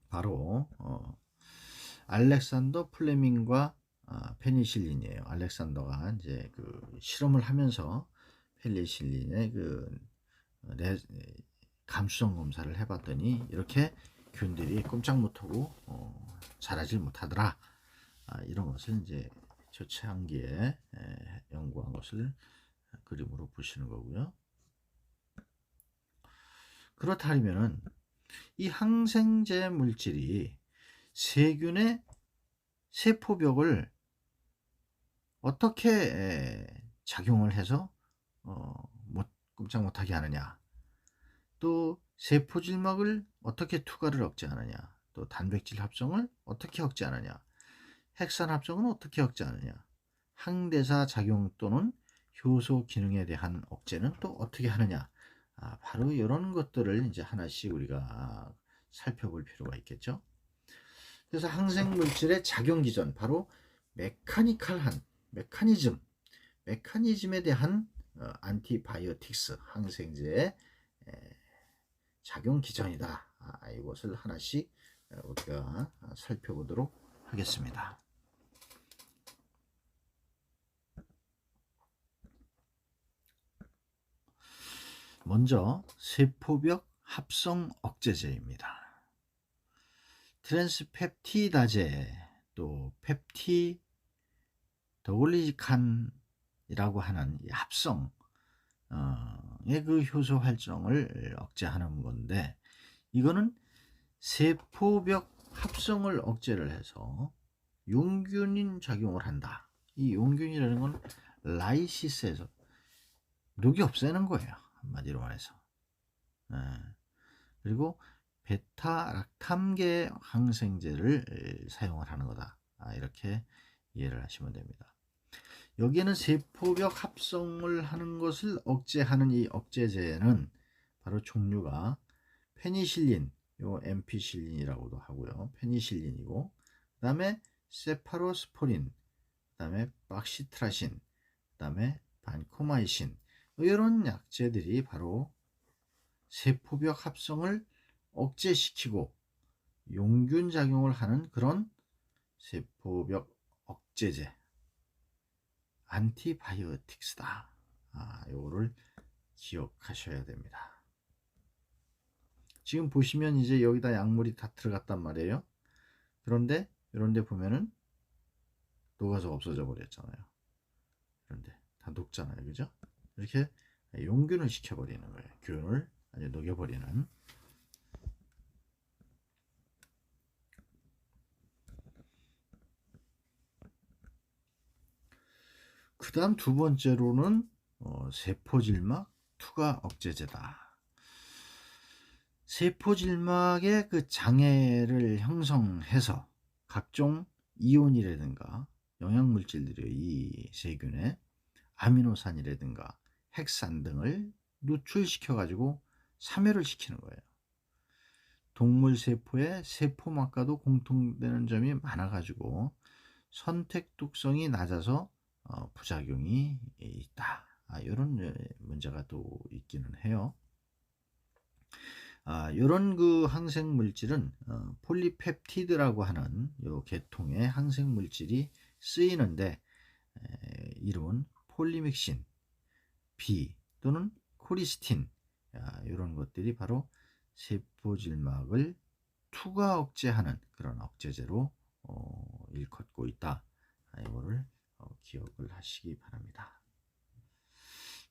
바로 알렉산더 플레밍과 페니실린이에요. 알렉산더가 이제 그 실험을 하면서 페니실린의 감수성 검사를 해봤더니 이렇게 균들이 꼼짝 못하고 자라질 못하더라. 이런 것을 이제 초창기에 연구한 것을 그림으로 보시는 거고요. 그렇다면은 이 항생제 물질이 세균의 세포벽을 어떻게 작용을 해서 꼼짝 못하게 하느냐, 또 세포질막을 어떻게 투과를 억제하느냐, 또 단백질 합성을 어떻게 억제하느냐, 핵산 합성은 어떻게 억제하느냐, 항대사 작용 또는 효소 기능에 대한 억제는 또 어떻게 하느냐. 바로 이런 것들을 이제 하나씩 우리가 살펴볼 필요가 있겠죠. 그래서 항생 물질의 작용 기전, 바로 메커니즘에 대한 안티바이오틱스, 항생제의 작용 기전이다. 이것을 하나씩 우리가 살펴보도록 하겠습니다. 먼저 세포벽 합성 억제제입니다. 트랜스펩티다제, 또 펩티도글리칸이라고 하는 합성의 그 효소 활성을 억제하는 건데, 이거는 세포벽 합성을 억제를 해서 용균인 작용을 한다. 이 용균이라는 건 라이시스에서 녹이 없애는 거예요, 한마디로 말해서. 그리고 베타락탐계 항생제를 사용을 하는 거다. 이렇게 이해를 하시면 됩니다. 여기에는 세포벽 합성을 하는 것을 억제하는 이 억제제는 바로 종류가 페니실린, 요 엠피실린이라고도 하고요. 페니실린이고, 그 다음에 세파로스포린, 그 다음에 박시트라신, 그 다음에 반코마이신, 이런 약제들이 바로 세포벽 합성을 억제시키고 용균 작용을 하는 그런 세포벽 억제제, 안티바이오틱스다. 요거를 기억하셔야 됩니다. 지금 보시면 이제 여기다 약물이 다 들어갔단 말이에요. 그런데 이런 데 보면은 녹아서 없어져 버렸잖아요. 그런데 다 녹잖아요. 그죠? 이렇게 용균을 시켜버리는 거예요. 균을 아주 녹여버리는. 그 다음 두 번째로는 세포질막 투과 억제제다. 세포질막의 그 장애를 형성해서 각종 이온이라든가 영양물질들이 이 세균의 아미노산이라든가 핵산 등을 누출시켜 가지고 사멸을 시키는 거예요. 동물 세포의 세포막과도 공통되는 점이 많아 가지고 선택독성이 낮아서 부작용이 있다. 이런 문제가 또 있기는 해요. 이런 그 항생 물질은 폴리펩티드라고 하는 요 계통의 항생 물질이 쓰이는데, 이름은 폴리믹신, B 또는 코리스틴, 이런 것들이 바로 세포질막을 투과 억제하는 그런 억제제로 일컫고 있다. 이거를 기억을 하시기 바랍니다.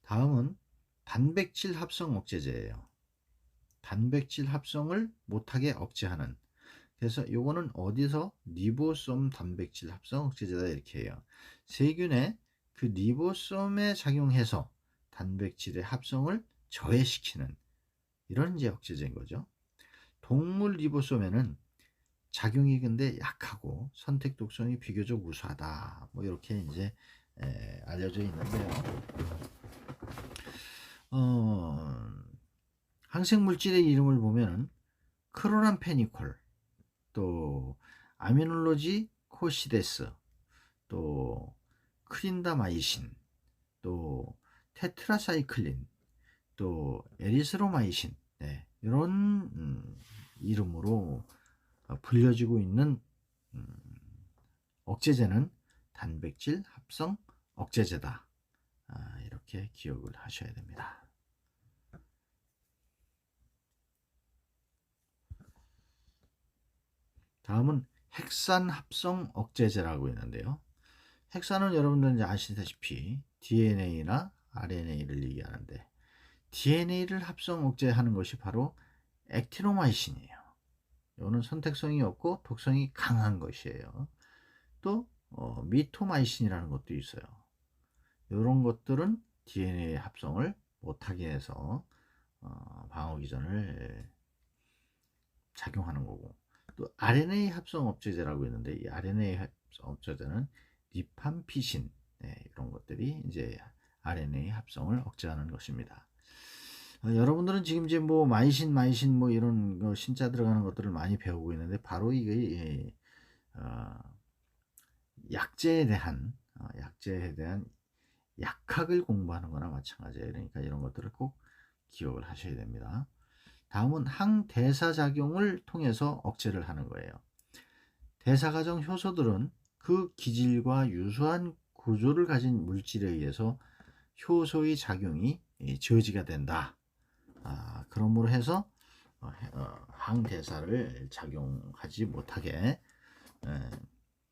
다음은 단백질 합성 억제제예요. 단백질 합성을 못하게 억제하는, 그래서 이거는 어디서 리보솜 단백질 합성 억제제다 이렇게 해요. 세균의 그 리보솜에 작용해서 단백질의 합성을 저해시키는 이런 이제 억제제인 거죠. 동물 리보솜에는 작용이 근데 약하고 선택 독성이 비교적 우수하다. 뭐 이렇게 이제 알려져 있는데요. 항생 물질의 이름을 보면은 크로람페니콜, 또 아미놀로지 코시데스, 또 크린다마이신, 또 테트라사이클린, 또 에리스로마이신, 이런 이름으로 불려지고 있는 억제제는 단백질 합성 억제제다. 이렇게 기억을 하셔야 됩니다. 다음은 핵산 합성 억제제라고 있는데요. 핵산은 여러분들 이제 아시다시피 DNA나 RNA를 얘기하는데, DNA를 합성 억제하는 것이 바로 액티노마이신이에요. 이거는 선택성이 없고 독성이 강한 것이에요. 또 미토마이신이라는 것도 있어요. 이런 것들은 DNA 합성을 못하게 해서 방어기전을 작용하는 거고, 또 RNA 합성 억제제라고 있는데, 이 RNA 합성 억제제는 리팜피신, 이런 것들이 이제 RNA 합성을 억제하는 것입니다. 여러분들은 지금 이제 뭐 마이신 뭐 이런 거 신자 들어가는 것들을 많이 배우고 있는데, 바로 이게 약제에 대한 약학을 공부하는 거나 마찬가지예요. 그러니까 이런 것들을 꼭 기억을 하셔야 됩니다. 다음은 항대사작용을 통해서 억제를 하는 거예요. 대사과정 효소들은 그 기질과 유사한 구조를 가진 물질에 의해서 효소의 작용이 저지가 된다. 그러므로 해서 항대사를 작용하지 못하게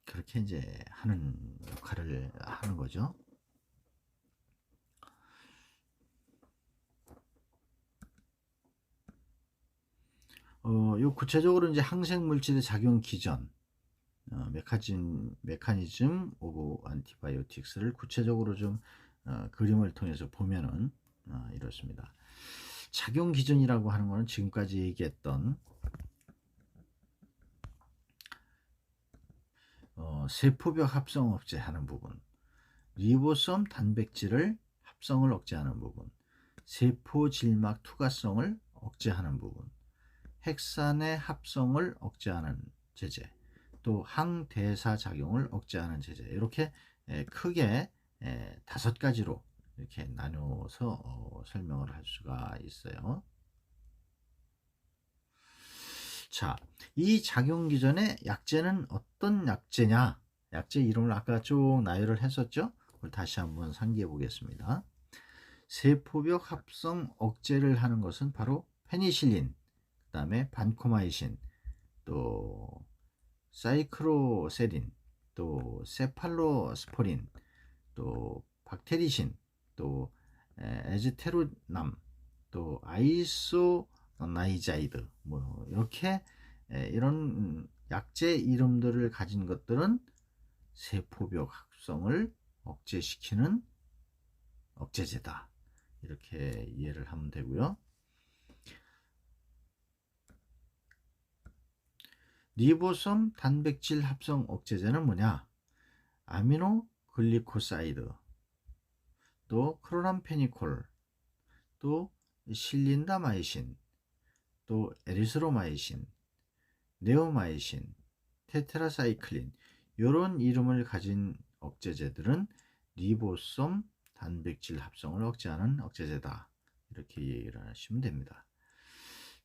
그렇게 이제 하는 역할을 하는 거죠. 요 구체적으로 이제 항생 물질의 작용 기전, 메커니즘 오브 안티바이오틱스를 구체적으로 좀 그림을 통해서 보면은 이렇습니다. 작용 기전이라고 하는 것은 지금까지 얘기했던 세포벽 합성 억제하는 부분, 리보솜 단백질을 합성을 억제하는 부분, 세포 질막 투과성을 억제하는 부분, 핵산의 합성을 억제하는 제제, 또 항대사 작용을 억제하는 제제, 이렇게 크게 5가지로 이렇게 나누어서 설명을 할 수가 있어요. 자, 이 작용 기전의 약제는 어떤 약제냐? 약제 이름을 아까 쭉 나열을 했었죠? 그걸 다시 한번 상기해 보겠습니다. 세포벽 합성 억제를 하는 것은 바로 페니실린, 그 다음에 반코마이신, 또 사이클로세린, 또 세팔로스포린, 또 박테리신, 또 에즈테로남, 또 아이소나이자이드, 뭐 이렇게 이런 약제 이름들을 가진 것들은 세포벽 합성을 억제시키는 억제제다. 이렇게 이해를 하면 되고요. 리보솜 단백질 합성 억제제는 뭐냐? 아미노 글리코사이드, 또 크로람페니콜, 또 실린다마이신, 또 에리스로마이신, 네오마이신, 테트라사이클린, 이런 이름을 가진 억제제들은 리보솜 단백질 합성을 억제하는 억제제다. 이렇게 얘기를 하시면 됩니다.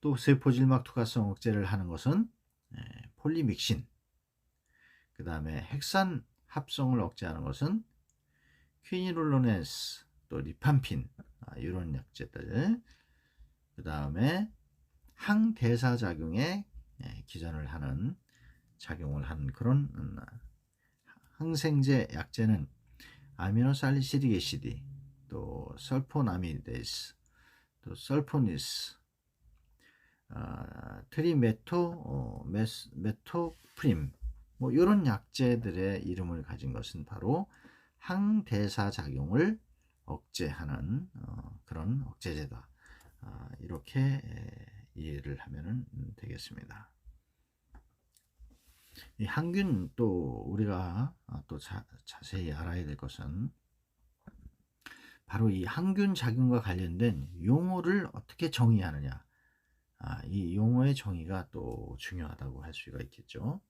또 세포질막 투과성 억제를 하는 것은 폴리믹신, 그 다음에 핵산 합성을 억제하는 것은 퀴니룰로네스, 또 리팜핀, 이런 약제들, 그 다음에 항대사작용에 기전을 하는 작용을 하는 그런 항생제 약제는 아미노살리시릭 애시드, 또 설포나미데스, 또 설포니스, 메토프림, 뭐 이런 약제들의 이름을 가진 것은 바로 항대사 작용을 억제하는 그런 억제제다. 이렇게 이해를 하면 되겠습니다. 이 항균, 또 우리가 또 자세히 알아야 될 것은 바로 이 항균 작용과 관련된 용어를 어떻게 정의하느냐. 이 용어의 정의가 또 중요하다고 할 수가 있겠죠.